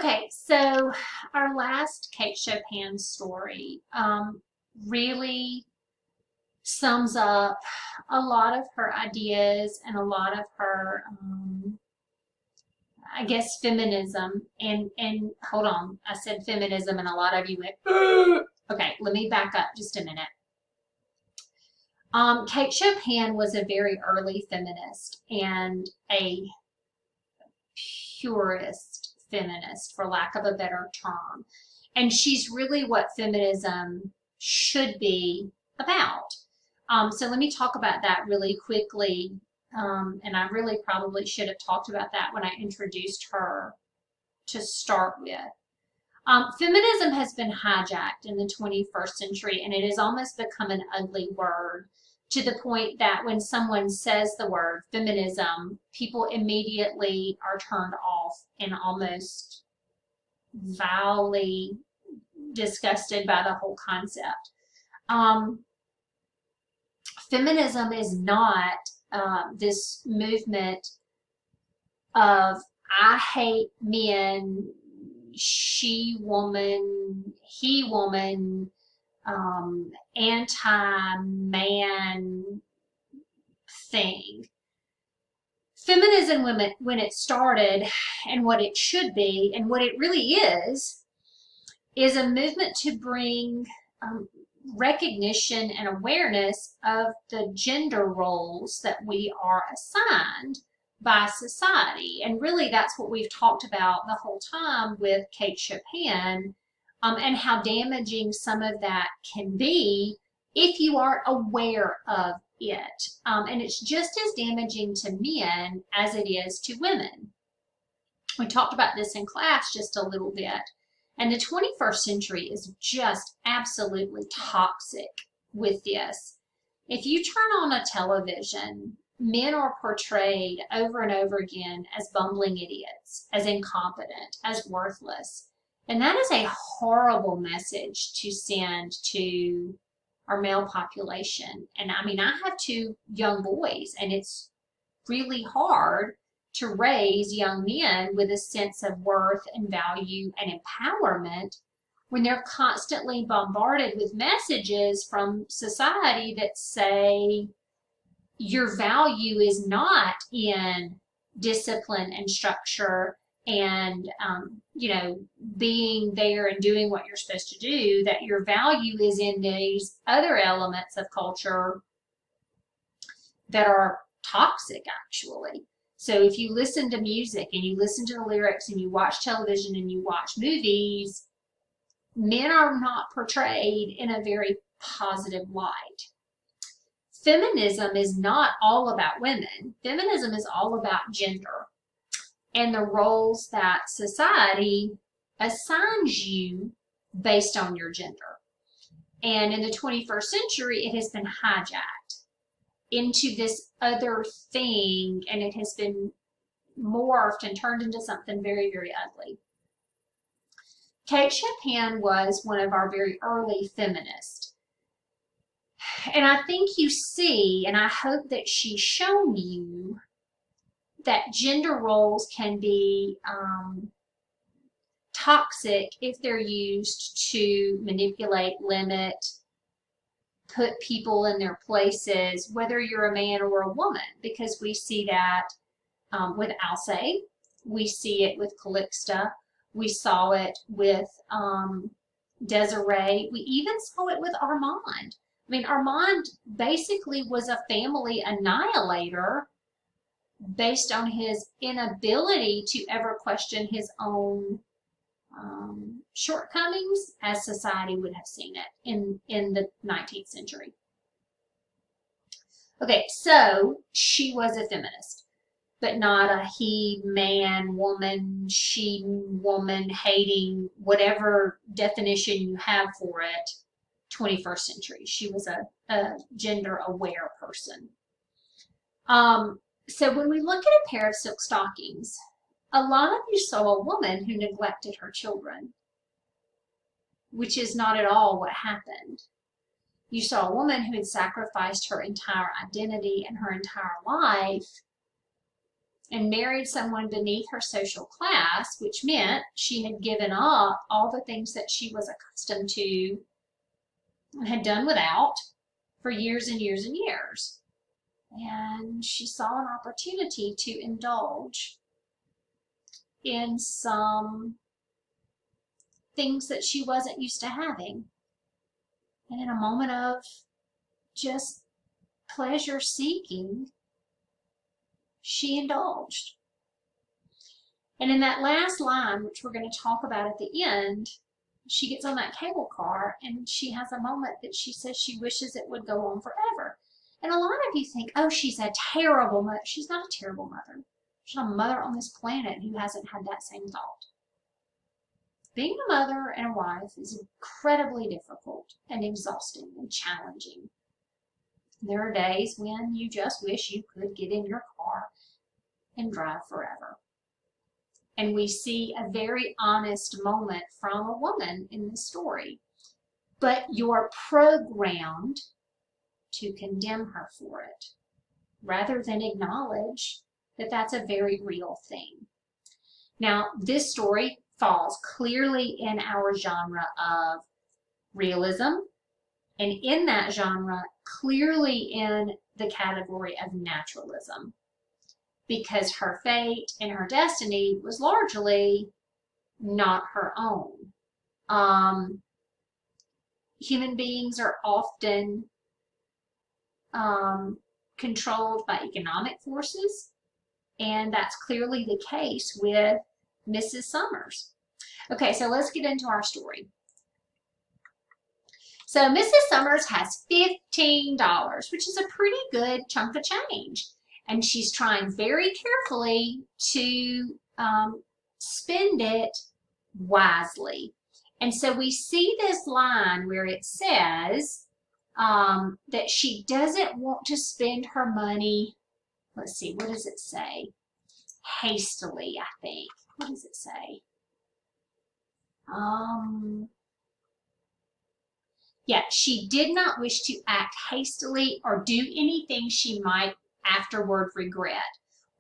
Okay, so our last Kate Chopin story really sums up a lot of her ideas and a lot of her, I guess, feminism. And hold on, I said feminism, and a lot of you went, "Ugh." Okay, let me back up just a minute. Kate Chopin was a very early feminist and a purist feminist, for lack of a better term. And she's really what feminism should be about. So let me talk about that really quickly. And I really probably should have talked about that when I introduced her to start with. Feminism has been hijacked in the 21st century, and it has almost become an ugly word, to the point that when someone says the word feminism, people immediately are turned off and almost vilely disgusted by the whole concept. Feminism is not this movement of I hate men, she woman, he woman, anti-man thing. Feminism, when it started, and what it should be, and what it really is a movement to bring recognition and awareness of the gender roles that we are assigned by society. And really, that's what we've talked about the whole time with Kate Chopin, and how damaging some of that can be if you aren't aware of it. And it's just as damaging to men as it is to women. We talked about this in class just a little bit. And the 21st century is just absolutely toxic with this. If you turn on a television, men are portrayed over and over again as bumbling idiots, as incompetent, as worthless. And that is a horrible message to send to our male population. And I mean, I have two young boys, and it's really hard to raise young men with a sense of worth and value and empowerment when they're constantly bombarded with messages from society that say your value is not in discipline and structure and being there and doing what you're supposed to do, that your value is in these other elements of culture that are toxic, actually. So if you listen to music and you listen to the lyrics and you watch television and you watch movies, men are not portrayed in a very positive light. Feminism is not all about women. Feminism is all about gender and the roles that society assigns you based on your gender. And in the 21st century, it has been hijacked into this other thing, and it has been morphed and turned into something very, very ugly. Kate Chopin was one of our very early feminists. And I think you see, and I hope that she's shown you, that gender roles can be toxic if they're used to manipulate, limit, put people in their places, whether you're a man or a woman, because we see that with Alcée, we see it with Calixta, we saw it with Desiree, we even saw it with Armand. I mean, Armand basically was a family annihilator based on his inability to ever question his own shortcomings as society would have seen it in the 19th century. Okay, so she was a feminist, but not a he, man, woman, she, woman, hating, whatever definition you have for it, 21st century. She was a gender-aware person. So when we look at a pair of silk stockings, a lot of you saw a woman who neglected her children, which is not at all what happened. You saw a woman who had sacrificed her entire identity and her entire life and married someone beneath her social class, which meant she had given up all the things that she was accustomed to and had done without for years and years and years. And she saw an opportunity to indulge in some things that she wasn't used to having. And in a moment of just pleasure seeking, she indulged. And in that last line, which we're going to talk about at the end, she gets on that cable car and she has a moment that she says she wishes it would go on forever. And a lot of you think, oh, she's a terrible mother. She's not a terrible mother. She's not a mother on this planet who hasn't had that same thought. Being a mother and a wife is incredibly difficult and exhausting and challenging. There are days when you just wish you could get in your car and drive forever. And we see a very honest moment from a woman in this story. But you're programmed to condemn her for it, rather than acknowledge that that's a very real thing. Now, this story falls clearly in our genre of realism, and in that genre, clearly in the category of naturalism, because her fate and her destiny was largely not her own. Human beings are often controlled by economic forces, and that's clearly the case with Mrs. Summers. Okay, so let's get into our story. So Mrs. Summers has $15, which is a pretty good chunk of change, and she's trying very carefully to spend it wisely. And so we see this line where it says that she doesn't want to spend her money, let's see, what does it say? Hastily, I think. What does it say? Yeah, she did not wish to act hastily or do anything she might afterward regret.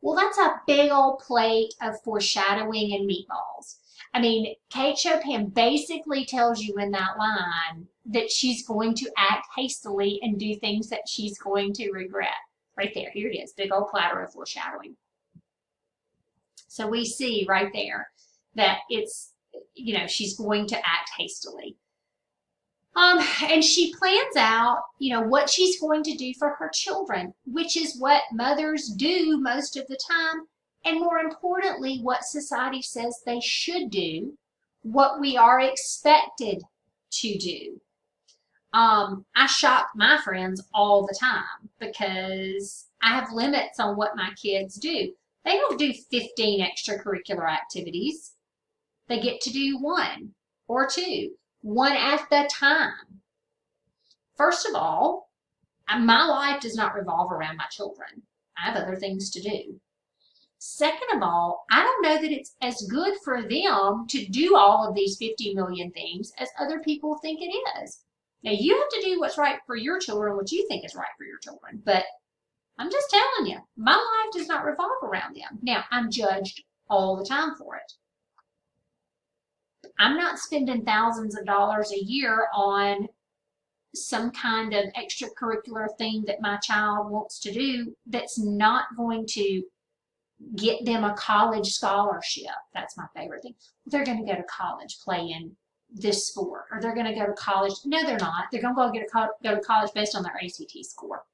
Well, that's a big old plate of foreshadowing and meatballs. I mean, Kate Chopin basically tells you in that line that she's going to act hastily and do things that she's going to regret. Right there, here it is, big old platter of foreshadowing. So we see right there that it's, you know, she's going to act hastily. And she plans out, you know, what she's going to do for her children, which is what mothers do most of the time, and more importantly, what society says they should do, what we are expected to do. I shock my friends all the time because I have limits on what my kids do. They don't do 15 extracurricular activities. They get to do one or two. One at the time. First of all, my life does not revolve around my children. I have other things to do. Second of all, I don't know that it's as good for them to do all of these 50 million things as other people think it is. Now, you have to do what's right for your children, what you think is right for your children. But I'm just telling you, my life does not revolve around them. Now, I'm judged all the time for it. I'm not spending thousands of dollars a year on some kind of extracurricular thing that my child wants to do that's not going to get them a college scholarship. That's my favorite thing. They're going to go to college playing this sport, or they're going to go to college. No, they're not. They're going to go to college based on their ACT score.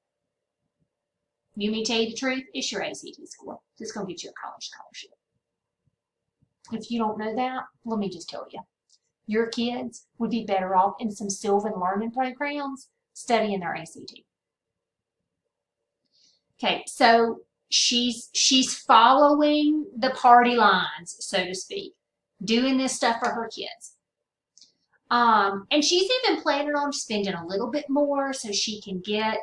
You mean to tell you the truth? It's your ACT score. It's going to get you a college scholarship. If you don't know that, let me just tell you. Your kids would be better off in some Sylvan learning programs studying their ACT. Okay, so she's following the party lines, so to speak, doing this stuff for her kids. And she's even planning on spending a little bit more so she can get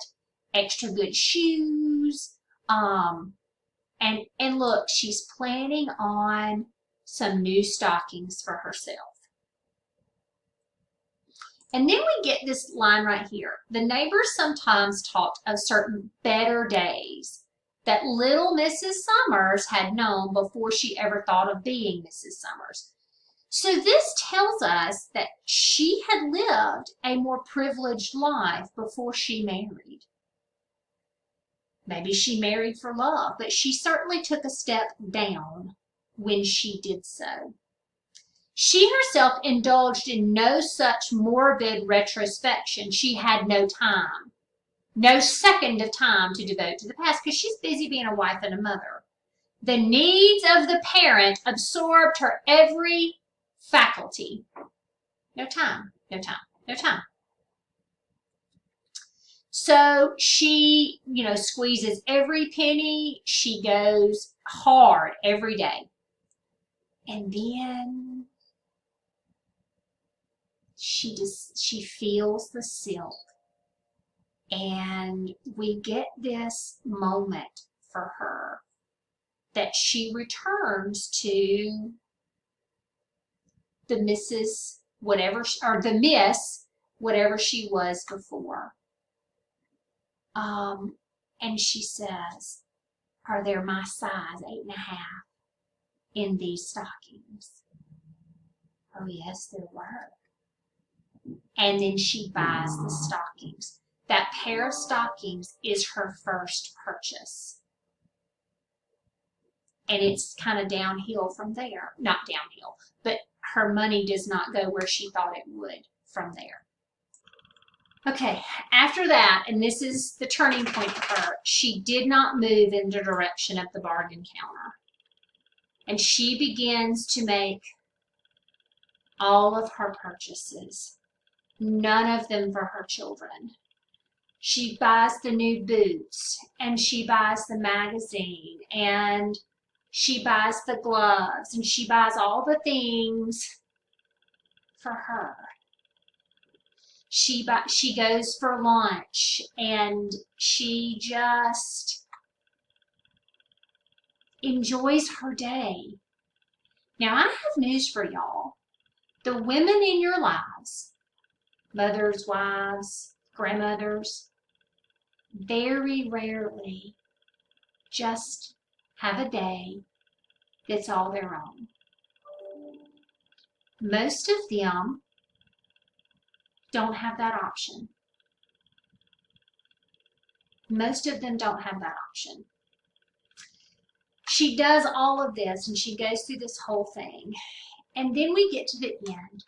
extra good shoes. And look, she's planning on some new stockings for herself. And then we get this line right here. The neighbors sometimes talked of certain better days that little Mrs. Summers had known before she ever thought of being Mrs. Summers. So this tells us that she had lived a more privileged life before she married. Maybe she married for love, but she certainly took a step down when she did so. She herself indulged in no such morbid retrospection. She had no time, no second of time to devote to the past because she's busy being a wife and a mother. The needs of the parent absorbed her every faculty. No time, no time, no time. So she, squeezes every penny. She goes hard every day. And then she feels the silk. And we get this moment for her that she returns to the Mrs. whatever, or the Miss whatever she was before. And she says, "Are there my size 8.5 in these stockings?" Oh yes, there were. And then she buys the stockings. That pair of stockings is her first purchase. And it's kind of downhill from there. Not downhill, but her money does not go where she thought it would from there. Okay, after that, and this is the turning point for her, she did not move in the direction of the bargain counter. And she begins to make all of her purchases, none of them for her children. She buys the new boots, and she buys the magazine, and she buys the gloves, and she buys all the things for her. She goes for lunch, and she just enjoys her day. Now, I have news for y'all. The women in your lives, mothers, wives, grandmothers, very rarely just have a day that's all their own. Most of them don't have that option. Most of them don't have that option. She does all of this, and she goes through this whole thing. And then we get to the end.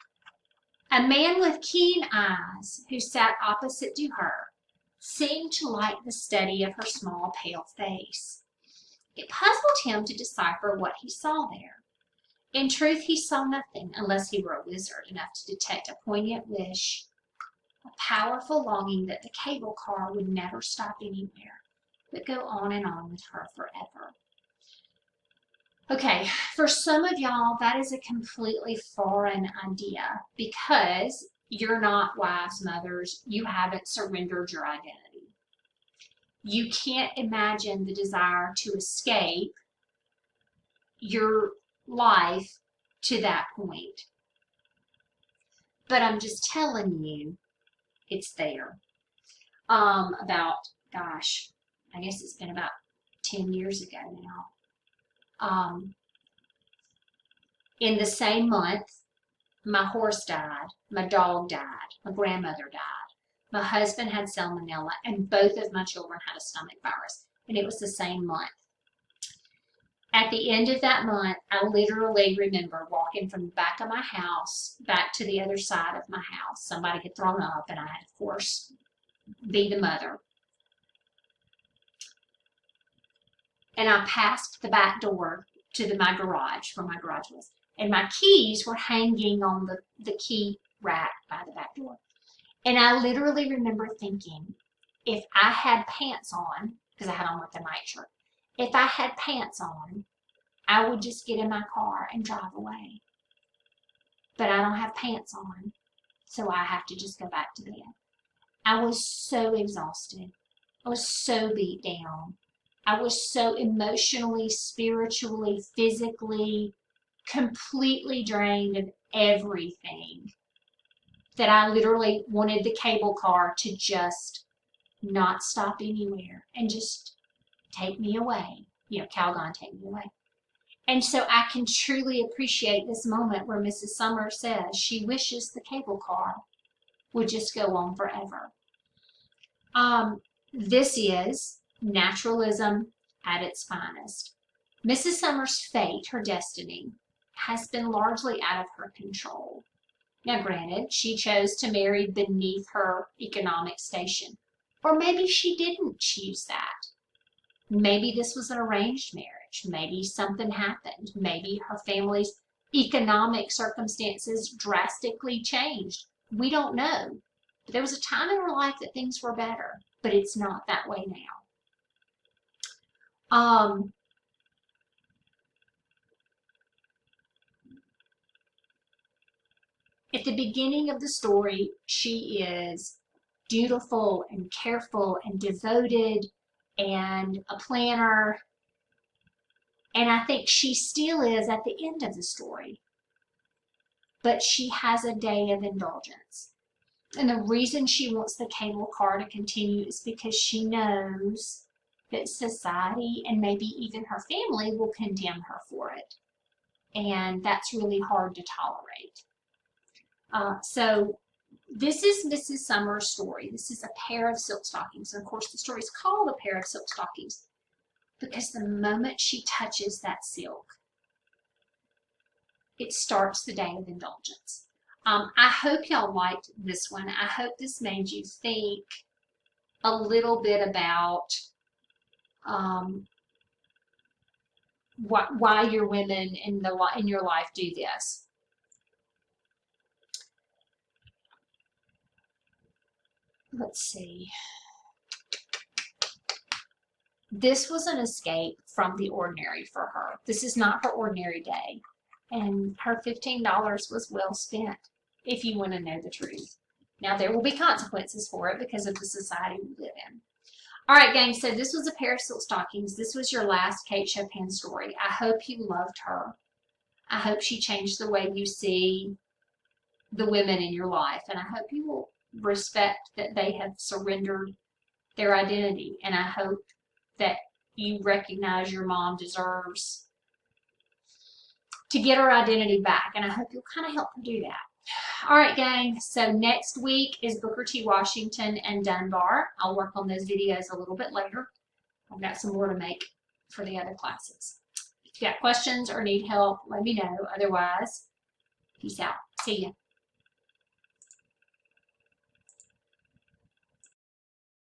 A man with keen eyes who sat opposite to her seemed to like the study of her small, pale face. It puzzled him to decipher what he saw there. In truth, he saw nothing unless he were a wizard enough to detect a poignant wish, a powerful longing that the cable car would never stop anywhere, but go on and on with her forever. Okay, for some of y'all, that is a completely foreign idea because you're not wives, mothers. You haven't surrendered your identity. You can't imagine the desire to escape your life to that point. But I'm just telling you, it's there. I guess it's been about 10 years ago now. In the same month, my horse died, my dog died, my grandmother died, my husband had salmonella, and both of my children had a stomach virus, and it was the same month. At the end of that month, I literally remember walking from the back of my house back to the other side of my house. Somebody had thrown up, and I had, of course, be the mother. And I passed the back door to my garage, where my garage was. And my keys were hanging on the key rack by the back door. And I literally remember thinking, if I had pants on, because I had on like a nightshirt, if I had pants on, I would just get in my car and drive away. But I don't have pants on, so I have to just go back to bed. I was so exhausted. I was so beat down. I was so emotionally, spiritually, physically, completely drained of everything that I literally wanted the cable car to just not stop anywhere and just take me away. Calgon, take me away. And so I can truly appreciate this moment where Mrs. Summers says she wishes the cable car would just go on forever. This is naturalism at its finest. Mrs. Summers' fate, her destiny, has been largely out of her control. Now, granted, she chose to marry beneath her economic station. Or maybe she didn't choose that. Maybe this was an arranged marriage. Maybe something happened. Maybe her family's economic circumstances drastically changed. We don't know. But there was a time in her life that things were better, but it's not that way now. At the beginning of the story, she is dutiful and careful and devoted and a planner. And I think she still is at the end of the story. But she has a day of indulgence. And the reason she wants the cable car to continue is because she knows that society and maybe even her family will condemn her for it. And that's really hard to tolerate. So this is Mrs. Summers' story. This is a pair of silk stockings. And of course, the story is called A Pair of Silk Stockings because the moment she touches that silk, it starts the day of indulgence. I hope y'all liked this one. I hope this made you think a little bit about why your women in your life do this. Let's see. This was an escape from the ordinary for her. This is not her ordinary day. And her $15 was well spent, if you want to know the truth. Now, there will be consequences for it because of the society we live in. All right, gang, so this was A Pair of Silk Stockings. This was your last Kate Chopin story. I hope you loved her. I hope she changed the way you see the women in your life. And I hope you will respect that they have surrendered their identity. And I hope that you recognize your mom deserves to get her identity back. And I hope you'll kind of help her do that. All right, gang. So next week is Booker T. Washington and Dunbar. I'll work on those videos a little bit later. I've got some more to make for the other classes. If you got questions or need help, let me know. Otherwise, peace out. See ya.